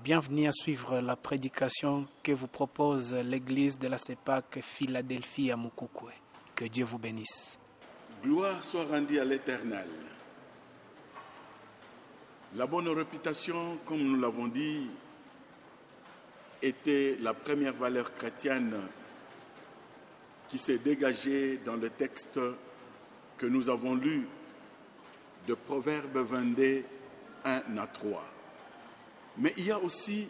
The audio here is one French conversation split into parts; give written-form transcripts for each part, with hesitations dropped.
Bienvenue à suivre la prédication que vous propose l'église de la CEPAC Philadelphie à Mukukwe. Que Dieu vous bénisse. Gloire soit rendue à l'Éternel. La bonne réputation, comme nous l'avons dit, était la première valeur chrétienne qui s'est dégagée dans le texte que nous avons lu de Proverbes 22, 1 à 3. Mais il y a aussi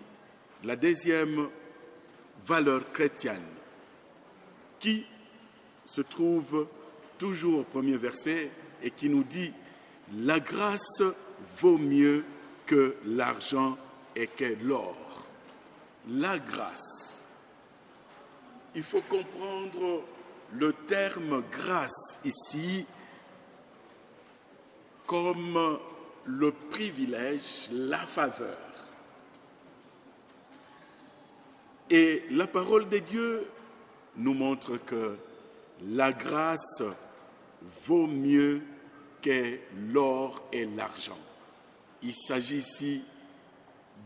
la deuxième valeur chrétienne qui se trouve toujours au premier verset et qui nous dit « La grâce vaut mieux que l'argent et que l'or ». La grâce. Il faut comprendre le terme grâce ici comme le privilège, la faveur. Et la parole de Dieu nous montre que la grâce vaut mieux que l'or et l'argent. Il s'agit ici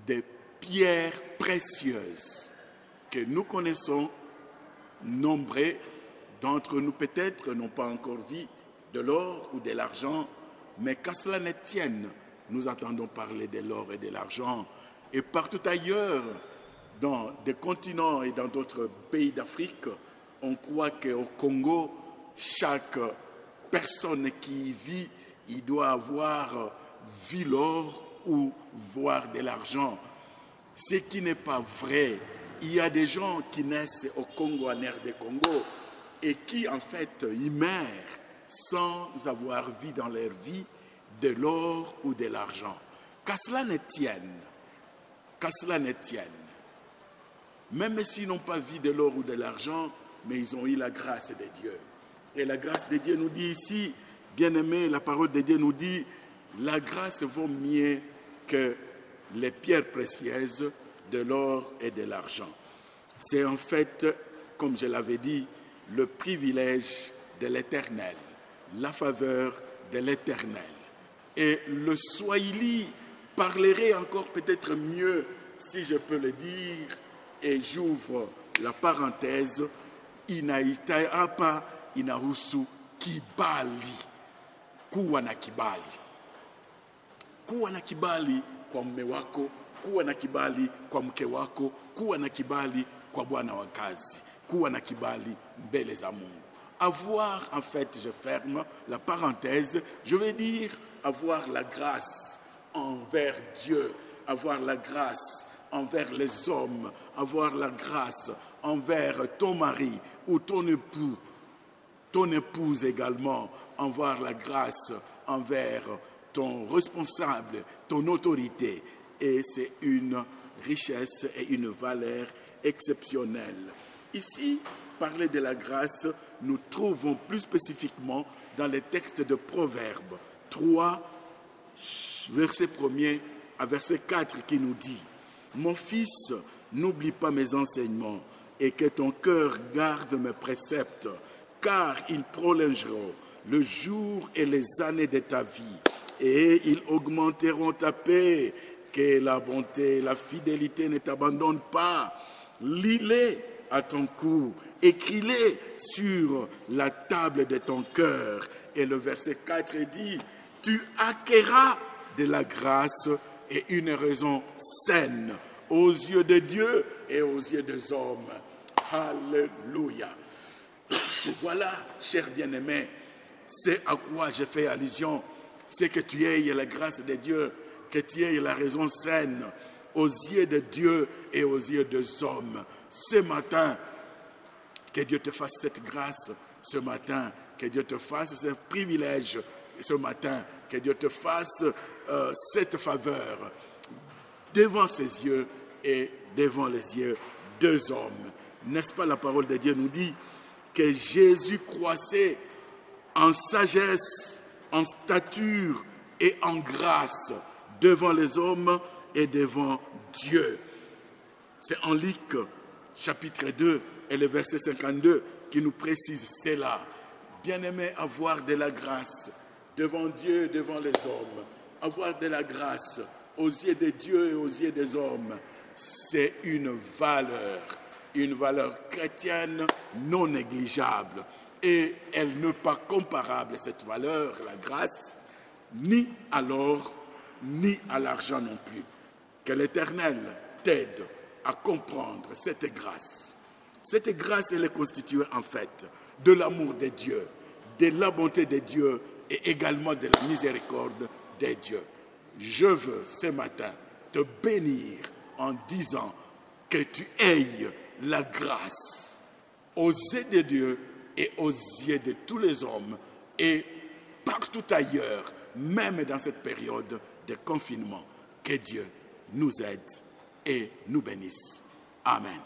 des pierres précieuses que nous connaissons. Nombreux d'entre nous peut-être n'ont pas encore vu de l'or ou de l'argent, mais qu'à cela ne tienne, nous entendons parler de l'or et de l'argent. Et partout ailleurs, dans des continents et dans d'autres pays d'Afrique, on croit qu'au Congo, chaque personne qui y vit, il doit avoir vu l'or ou voir de l'argent. Ce qui n'est pas vrai. Il y a des gens qui naissent au Congo, en RD Congo, et qui en fait y meurent sans avoir vu dans leur vie de l'or ou de l'argent. Qu'à cela ne tienne, même s'ils n'ont pas vu de l'or ou de l'argent, mais ils ont eu la grâce de Dieu. Et la grâce de Dieu nous dit ici, bien-aimé, la parole de Dieu nous dit, la grâce vaut mieux que les pierres précieuses, de l'or et de l'argent. C'est en fait, comme je l'avais dit, le privilège de l'Éternel, la faveur de l'Éternel. Et le Swahili parlerait encore peut-être mieux, si je peux le dire, et j'ouvre la parenthèse, inaita hapa inahusu kibali, kuwa na kibali. Kuwa na kibali kwa mume wako, kuwa na kibali kwa mke wako, kuwa na kibali kwa bwana wa kazi, kuwa na kibali mbele za Mungu. Avoir, en fait, je ferme la parenthèse, je vais dire avoir la grâce envers Dieu, avoir la grâce envers les hommes, avoir la grâce envers ton mari ou ton époux, ton épouse également, avoir la grâce envers ton responsable, ton autorité. Et c'est une richesse et une valeur exceptionnelle. Ici, parler de la grâce, nous trouvons plus spécifiquement dans les textes de Proverbes 3, verset 1er à verset 4 qui nous dit « Mon fils, n'oublie pas mes enseignements et que ton cœur garde mes préceptes, car ils prolongeront le jour et les années de ta vie et ils augmenteront ta paix. Que la bonté et la fidélité ne t'abandonnent pas. Lis-les à ton cou, écris-les sur la table de ton cœur. » Et le verset 4 dit « Tu acquerras de la grâce et une raison saine aux yeux de Dieu et aux yeux des hommes. » Alléluia. Voilà, chers bien-aimés, c'est à quoi je fais allusion. C'est que tu aies la grâce de Dieu, que tu aies la raison saine aux yeux de Dieu et aux yeux des hommes. Ce matin, que Dieu te fasse cette grâce. Ce matin, que Dieu te fasse ce privilège. Ce matin, que Dieu te fasse cette faveur devant ses yeux et devant les yeux des hommes. N'est-ce pas, la parole de Dieu nous dit que Jésus croissait en sagesse, en stature et en grâce devant les hommes et devant Dieu. C'est en Luc, chapitre 2, et le verset 52, qui nous précise cela. Bien-aimé, avoir de la grâce devant Dieu, devant les hommes, avoir de la grâce aux yeux de Dieu et aux yeux des hommes, c'est une valeur chrétienne non négligeable. Et elle n'est pas comparable, cette valeur, la grâce, ni à l'or, ni à l'argent non plus. Que l'Éternel t'aide à comprendre cette grâce. Cette grâce, elle est constituée en fait de l'amour de Dieu, de la bonté de Dieu et également de la miséricorde de Dieu. Je veux ce matin te bénir en disant que tu aies la grâce aux yeux de Dieu et aux yeux de tous les hommes et partout ailleurs, même dans cette période de confinement. Que Dieu nous aide et nous bénisse. Amen.